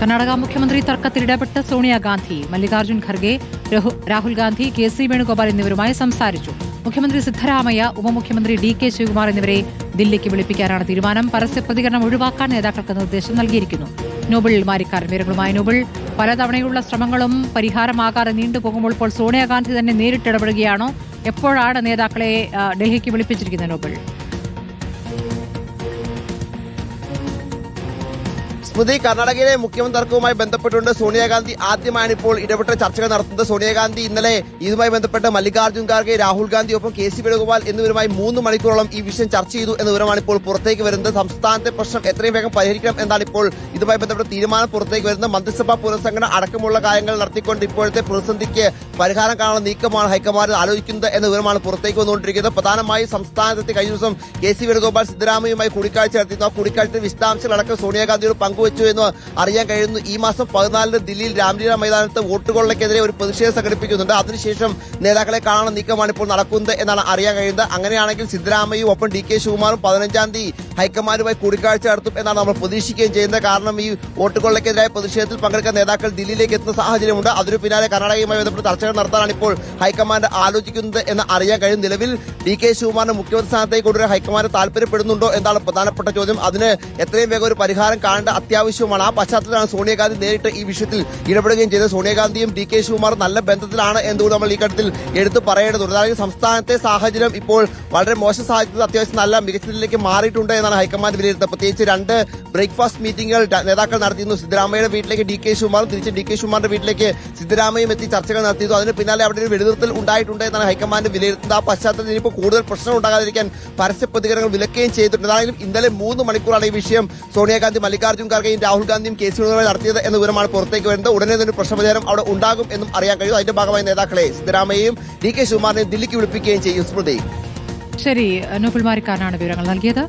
കർണാടക മുഖ്യമന്ത്രി തർക്കത്തിൽ ഇടപെട്ട സോണിയാഗാന്ധി, മല്ലികാർജ്ജുൻ ഖർഗെ, രാഹുൽ ഗാന്ധി, കെ.സി. വേണുഗോപാൽ എന്നിവരുമായി സംസാരിച്ചു. മുഖ്യമന്ത്രി സിദ്ധരാമയ്യ, ഉപമുഖ്യമന്ത്രി ഡി.കെ. ശിവകുമാർ എന്നിവരെ ദില്ലിക്ക് വിളിപ്പിക്കാനാണ് തീരുമാനം. പരസ്യ പ്രതികരണം ഒഴിവാക്കാൻ നേതാക്കൾക്ക് നിർദ്ദേശം നൽകിയിരിക്കുന്നു. നോബിൾ മാരിക്കാരൻ വിവരങ്ങളുമായി. നോബിൾ, പലതവണയുള്ള ശ്രമങ്ങളും പരിഹാരമാകാതെ നീണ്ടുപോകുമ്പോൾ ഇപ്പോൾ സോണിയാഗാന്ധി തന്നെ നേരിട്ടിടപെടുകയാണോ? എപ്പോഴാണ് നേതാക്കളെ ഡൽഹിക്ക് വിളിപ്പിച്ചിരിക്കുന്നത് നോബിൾ? സ്മൃതി, കർണാടകയിലെ മുഖ്യമന്ത്രി തർക്കവുമായി ബന്ധപ്പെട്ടുകൊണ്ട് സോണിയാഗാന്ധി ആദ്യമാണ് ഇപ്പോൾ ഇടപെട്ട ചർച്ചകൾ നടത്തുന്നത്. സോണിയാഗാന്ധി ഇന്നലെ ഇതുമായി ബന്ധപ്പെട്ട് മല്ലികാർജ്ജുൻ ഖാർഗെ, രാഹുൽ ഗാന്ധി ഒപ്പം കെ.സി. വേണുഗോപാൽ എന്നിവരുമായി 3 മണിക്കൂറോളം ഈ വിഷയം ചർച്ച ചെയ്തു എന്ന വിവരമാണ് ഇപ്പോൾ പുറത്തേക്ക് വരുന്നത്. സംസ്ഥാനത്തെ പ്രശ്നം എത്രയും വേഗം പരിഹരിക്കണം എന്നാണ് ഇപ്പോൾ ഇതുമായി ബന്ധപ്പെട്ട തീരുമാനം പുറത്തേക്ക് വരുന്നത്. മന്ത്രിസഭാ പുനഃസംഘടന അടക്കമുള്ള കാര്യങ്ങൾ നടത്തിക്കൊണ്ട് ഇപ്പോഴത്തെ പ്രതിസന്ധിക്ക് പരിഹാരം കാണാനുള്ള നീക്കമാണ് ഹൈക്കമാൻഡ് ആലോചിക്കുന്നത് എന്ന വിവരമാണ് പുറത്തേക്ക് വന്നുകൊണ്ടിരിക്കുന്നത്. പ്രധാനമായും സംസ്ഥാനത്തെ കഴിഞ്ഞ ദിവസം കെ.സി. വേണുഗോപാൽ സിദ്ധരാമയ്യയുമായി കൂടിക്കാഴ്ച നടത്തിയിരുന്നു. ആ കൂടിക്കാഴ്ചയുടെ വിശദാംശങ്ങളടക്കം സോണിയാഗാന്ധിയോട് പങ്കുവച്ചു എന്ന് അറിയാൻ കഴിയുന്നു. ഈ മാസം 14 ദില്ലിയിൽ രാംലീല മൈതാനത്ത് വോട്ടുകൊള്ളയ്ക്കെതിരെ ഒരു പ്രതിഷേധം സംഘടിപ്പിക്കുന്നുണ്ട്. അതിനുശേഷം നേതാക്കളെ കാണാനുള്ള നീക്കമാണ് ഇപ്പോൾ നടക്കുന്നത് എന്നാണ് അറിയാൻ കഴിയുന്നത്. അങ്ങനെയാണെങ്കിൽ സിദ്ധരാമയ്യയും ഒപ്പം ഡി.കെ. ശിവകുമാറും 15-ാം തീയതി ഹൈക്കമാൻഡുമായി കൂടിക്കാഴ്ച നടത്തും എന്നാണ് നമ്മൾ പ്രതീക്ഷിക്കുകയും ചെയ്യുന്നത്. കാരണം ഈ വോട്ടുകൊള്ളയ്ക്കെതിരായ പ്രതിഷേധത്തിൽ പങ്കെടുക്കാൻ നേതാക്കൾ ദില്ലിയിലേക്ക് എത്തുന്ന സാഹചര്യമുണ്ട്. അതിനു പിന്നാലെ കർണാടകയുമായി ബന്ധപ്പെട്ട് ചർച്ചകൾ നടത്താനാണ് ഇപ്പോൾ ഹൈക്കമാൻഡ് ആലോചിക്കുന്നത് എന്ന് അറിയാൻ കഴിയും. നിലവിൽ ഡി.കെ. ശിവകുമാറിനെ മുഖ്യമന്ത്രി സ്ഥാനത്തേക്ക് കൊണ്ടുവരാൻ ഹൈക്കമാൻഡ് താല്പര്യപ്പെടുന്നുണ്ടോ എന്നാണ് പ്രധാനപ്പെട്ട ചോദ്യം. അതിന് എത്രയും വേഗം ഒരു പരിഹാരം കാണേണ്ട അത്യാവശ്യമാണ്. ആ പശ്ചാത്തലത്തിലാണ് സോണിയാഗാന്ധി നേരിട്ട് ഈ വിഷയത്തിൽ ഇടപെടുകയും ചെയ്തത്. സോണിയാഗാന്ധിയും ഡി.കെ. ശിവകുമാറും നല്ല ബന്ധത്തിലാണ് എന്നുകൂടി നമ്മൾ ഈ ഘട്ടത്തിൽ എടുത്തു പറയേണ്ടതുണ്ട്. അതായത് സംസ്ഥാനത്തെ സാഹചര്യം ഇപ്പോൾ വളരെ മോശം സാഹചര്യത്തിൽ അത്യാവശ്യം നല്ല മികച്ചതിലേക്ക് മാറിയിട്ടുണ്ട് എന്നാണ് ഹൈക്കമാൻഡ് വിലയിരുത്തുന്നത്. പ്രത്യേകിച്ച് 2 ബ്രേക്ക്ഫാസ്റ്റ് മീറ്റിംഗുകൾ നേതാക്കൾ നടത്തിയിരുന്നു. സിദ്ധരാമയ്യയുടെ വീട്ടിലേക്ക് ഡി.കെ. ശിവകുമാറും തിരിച്ച് ഡി.കെ. ശിവകുമാറിന്റെ വീട്ടിലേക്ക് സിദ്ധരാമയ്യയും എത്തി ചർച്ചകൾ നടത്തിയിരുന്നു. അതിന് പിന്നാലെ അവിടെ ഒരു വെടിനിർത്തൽ ഉണ്ടായിട്ടുണ്ട് എന്നാണ് ഹൈക്കമാൻഡ് വിലയിരുത്തുന്നത്. ആ പശ്ചാത്തലത്തിൽ ഇനിയിപ്പോൾ കൂടുതൽ പ്രശ്നം ഉണ്ടാകാതിരിക്കാൻ പരസ്യ പ്രതികരണങ്ങൾ വിലക്കുകയും ചെയ്തിട്ടുണ്ട്. അതായത് ഇന്നലെ 3 മണിക്കൂറാണ് ഈ വിഷയം സോണിയാഗാന്ധി, മല്ലികാർജ്ജുൻ ഖാർഗെയും രാഹുൽ ഗാന്ധിയും കെ.സി. വേണുഗോപാൽ നടത്തിയത് എന്ന വിവരമാണ് പുറത്തേക്ക് വരുന്നത്. ഉടനെ തന്നെ പ്രശ്നപരിഹാരം അവിടെ ഉണ്ടാകും എന്നും അറിയാൻ കഴിയും. അതിന്റെ ഭാഗമായി നേതാക്കളെ സിദ്ധരാമയ്യയും ഡി.കെ. ശിവകുമാറിനെയും ദില്ലിക്ക് വിളിപ്പിക്കുകയും ചെയ്യും. സ്മൃതി, ശരി. നോബിൾ മാരിക്കാരനാണ് വിവരങ്ങൾ നൽകിയത്.